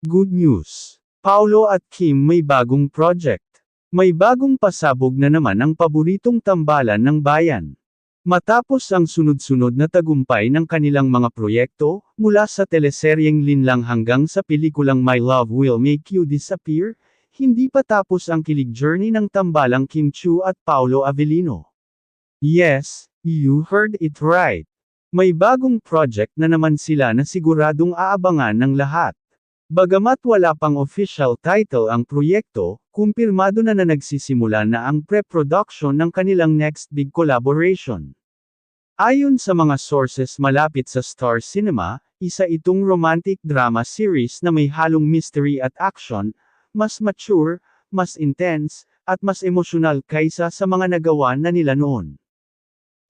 Good news! Paolo at Kim may bagong project. May bagong pasabog na naman ang paboritong tambalan ng bayan. Matapos ang sunod-sunod na tagumpay ng kanilang mga proyekto, mula sa teleseryeng Linlang hanggang sa pelikulang My Love Will Make You Disappear, hindi pa tapos ang kilig journey ng tambalang Kim Chiu at Paolo Avellino. Yes, you heard it right. May bagong project na naman sila na siguradong aabangan ng lahat. Bagamat wala pang official title ang proyekto, kumpirmado na nagsisimula na ang pre-production ng kanilang next big collaboration. Ayon sa mga sources malapit sa Star Cinema, isa itong romantic drama series na may halong mystery at action, mas mature, mas intense, at mas emosyonal kaysa sa mga nagawa na nila noon.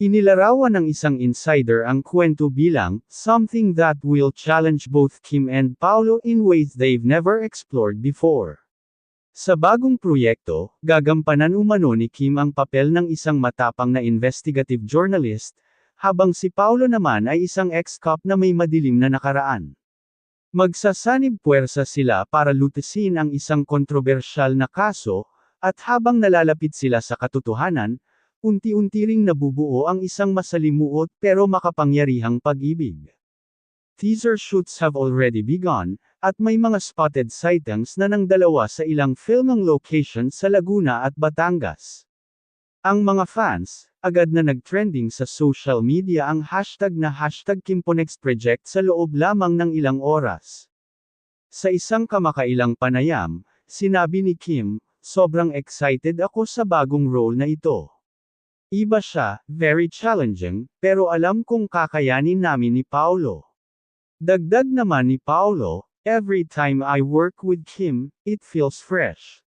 Inilarawan ng isang insider ang kwento bilang something that will challenge both Kim and Paolo in ways they've never explored before. Sa bagong proyekto, gagampanan umano ni Kim ang papel ng isang matapang na investigative journalist, habang si Paolo naman ay isang ex-cop na may madilim na nakaraan. Magsasanib puwersa sila para lutasin ang isang kontrobersyal na kaso, at habang nalalapit sila sa katotohanan, unti-unti ring nabubuo ang isang masalimuot pero makapangyarihang pag-ibig. Teaser shoots have already begun, at may mga spotted sightings na ng dalawa sa ilang filming location sa Laguna at Batangas. Ang mga fans, agad na nag-trending sa social media ang hashtag na #KimpoNextProject sa loob lamang ng ilang oras. Sa isang kamakailang panayam, sinabi ni Kim, "Sobrang excited ako sa bagong role na ito. Iba siya, very challenging, pero alam kong kakayanin namin ni Paolo." Dagdag naman ni Paolo, "Every time I work with Kim, it feels fresh.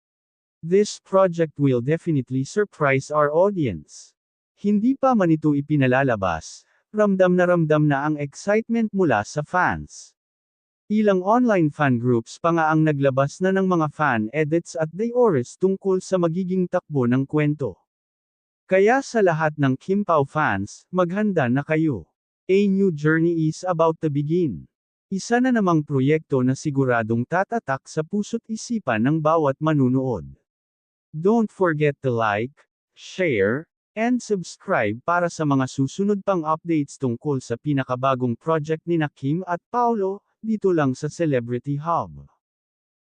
This project will definitely surprise our audience." Hindi pa man ito ipinalalabas, ramdam na ang excitement mula sa fans. Ilang online fan groups pa nga ang naglabas na ng mga fan edits at theories tungkol sa magiging takbo ng kwento. Kaya sa lahat ng Kim Pao fans, maghanda na kayo. A new journey is about to begin. Isa na namang proyekto na siguradong tatatak sa puso't isipan ng bawat manunood. Don't forget to like, share, and subscribe para sa mga susunod pang updates tungkol sa pinakabagong project nina Kim at Paolo, dito lang sa Celebrity Hub.